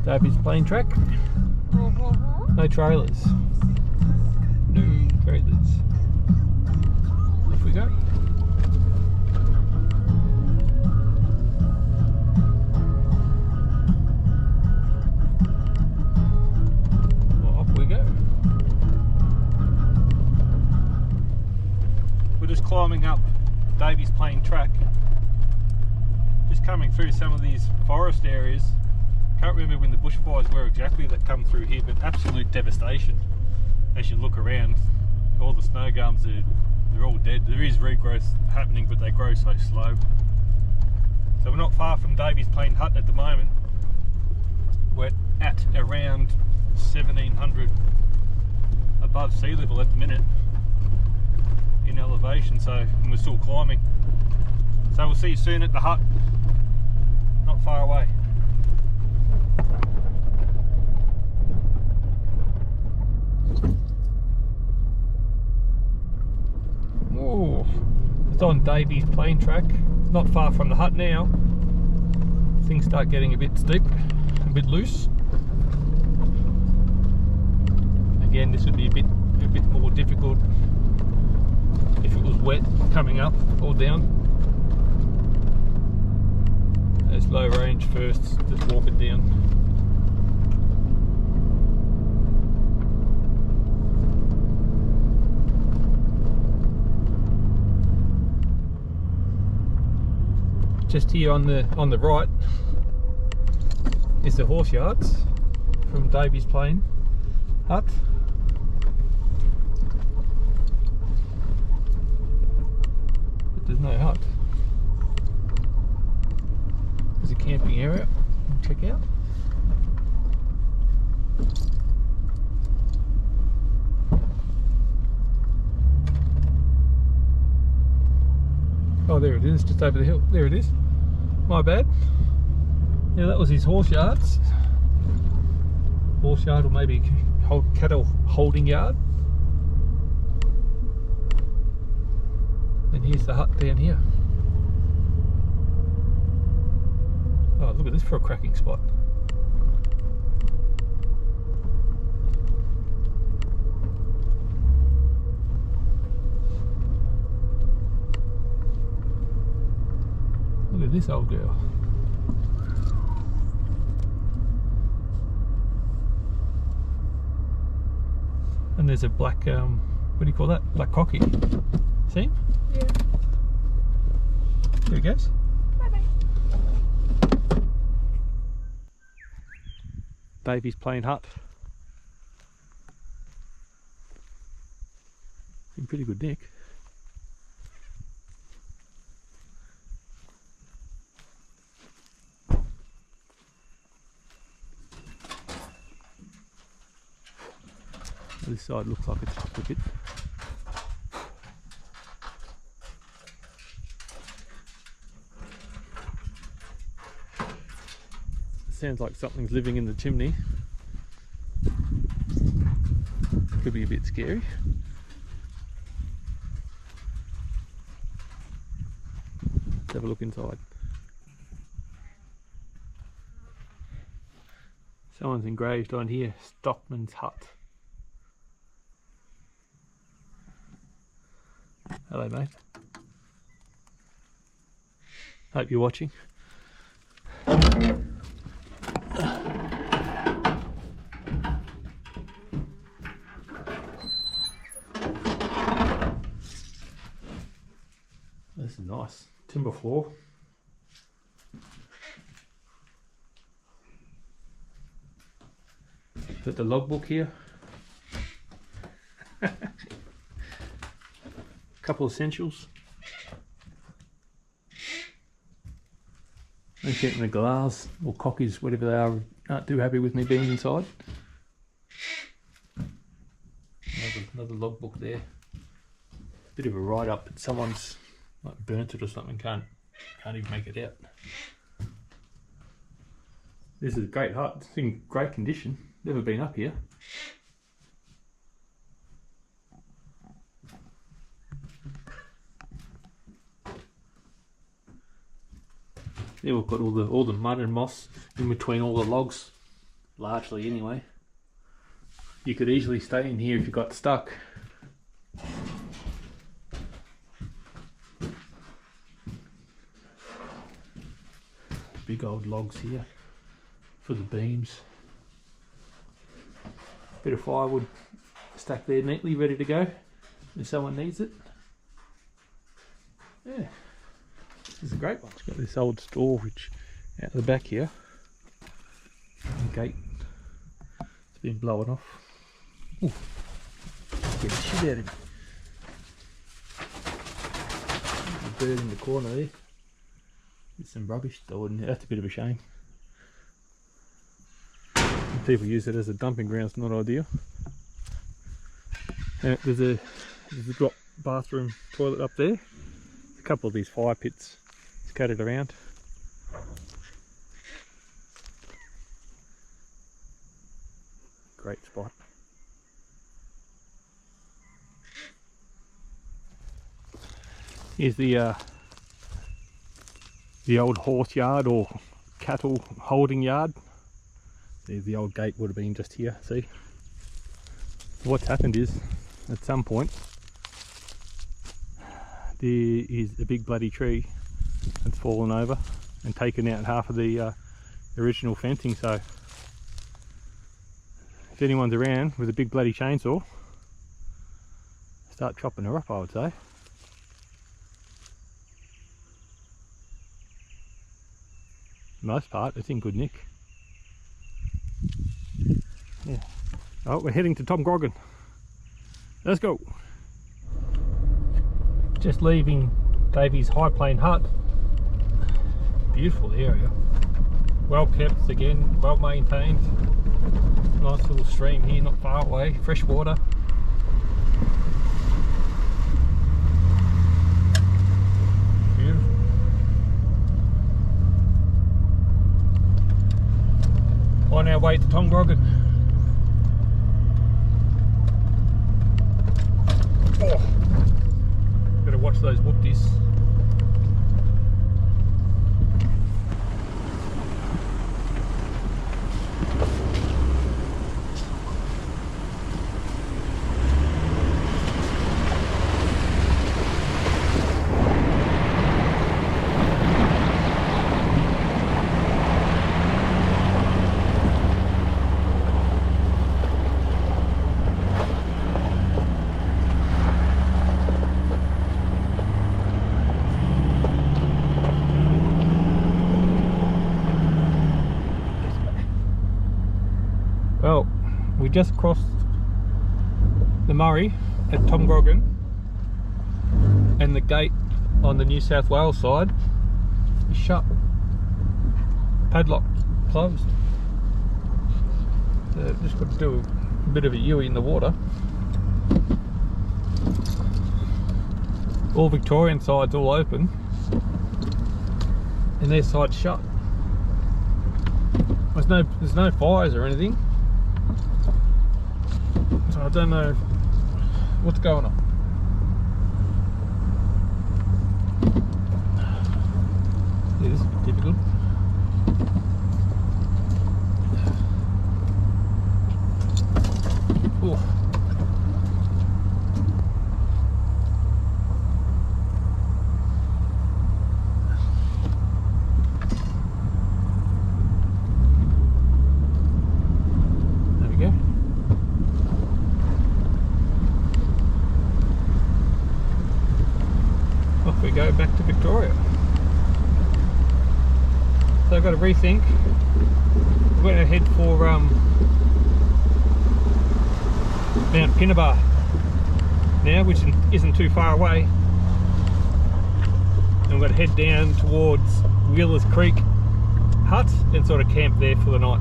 Davies Plain track. No trailers. No trailers. Off we go. Well, off we go. We're just climbing up Davies Plain track. Just coming through some of these forest areas. Can't remember when the bushfires were exactly that come through here, but absolute devastation as you look around. All the snow gums they're all dead. There is regrowth happening, but they grow so slow. So we're not far from Davies Plain Hut at the moment. We're at around 1700 above sea level at the minute in elevation, and we're still climbing. So we'll see you soon at the hut, not far away. Oh, it's on Davies Plain track, not far from the hut now. Things start getting a bit steep, a bit loose. Again, this would be a bit more difficult if it was wet coming up or down. It's low range first, just walk it down. Just here on the right is the horse yards from Davies Plain Hut. But there's no hut. There's a camping area. Check out. Oh, there it is, just over the hill. There it is. My bad. Yeah, that was his horse yards. Horse yard, or maybe cattle holding yard. And here's the hut down here. Oh, look at this for a cracking spot. Look at this old girl. And there's a black, what do you call that? Black cocky. See him? Yeah. There he goes. Bye-bye. Davies Plain Hut. In pretty good nick. This side looks like it's chopped a bit. It sounds like something's living in the chimney. Could be a bit scary. Let's have a look inside. Someone's engraved on here, Stockman's Hut. Hello mate. Hope you're watching. This is nice. Timber floor. Got the logbook here. Couple of essentials. I'm getting the glass or cockies, whatever they are, aren't too happy with me being inside. Another logbook there. Bit of a write up, but someone's like burnt it or something. Can't even make it out. This is a great hut. It's in great condition. Never been up here. Yeah, we've got all the mud and moss in between all the logs. largely anyway. You could easily stay in here if you got stuck. Big old logs here for the beams. Bit of firewood stacked there neatly, ready to go if someone needs it. Yeah, this is a great one. It's got this old storage out the back here. The gate, it's been blowing off. Ooh, get the shit out of me. There's a bird in the corner there. With some rubbish stored in there. That's a bit of a shame. People use it as a dumping ground, it's not ideal. There's a drop bathroom toilet up there. A couple of these fire pits scattered around. Great spot. Here's the old horse yard or cattle holding yard. There's the old gate, would have been just here, see? What's happened is, at some point, there is a big bloody tree that's fallen over and taken out half of the original fencing, so if anyone's around with a big bloody chainsaw, start chopping her up, I would say. For the most part, it's in good nick. Yeah. Oh, we're heading to Tom Groggin. Let's go. Just leaving Davies High Plains hut. Beautiful area. Well kept again, well maintained. Nice little stream here, not far away. Fresh water. Beautiful. On our way to Tom Groggin. Oh, gotta watch those whoopties. Well, we just crossed the Murray at Tom Groggin, and the gate on the New South Wales side is shut, padlocked, closed. So just got to do a bit of a U-ey in the water. All Victorian sides all open, and their side's shut. There's no fires or anything. So I don't know what's going on. Yeah, this is difficult. Ooh. There we go. Off we go back to Victoria. So I've got to rethink. We're going to head for Mount Pinnabar now, which isn't too far away. And we're going to head down towards Wheelers Creek hut and sort of camp there for the night.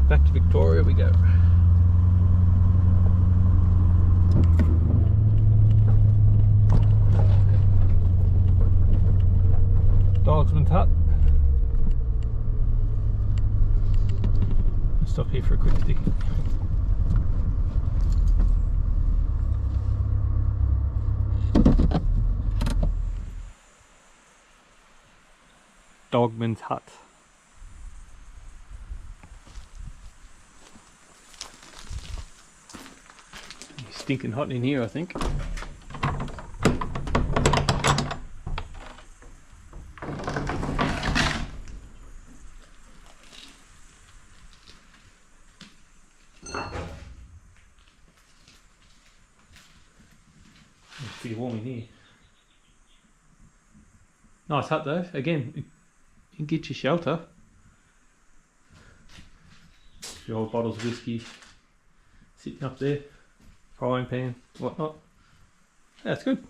Back to Victoria we go. Dogman's hut. I'll stop here for a quick stick. Dogman's hut. stinking hot in here, I think. It's pretty warm in here. Nice hut though. Again, you can get your shelter. Your old bottles of whiskey sitting up there, frying pan, whatnot. Yeah, it's good.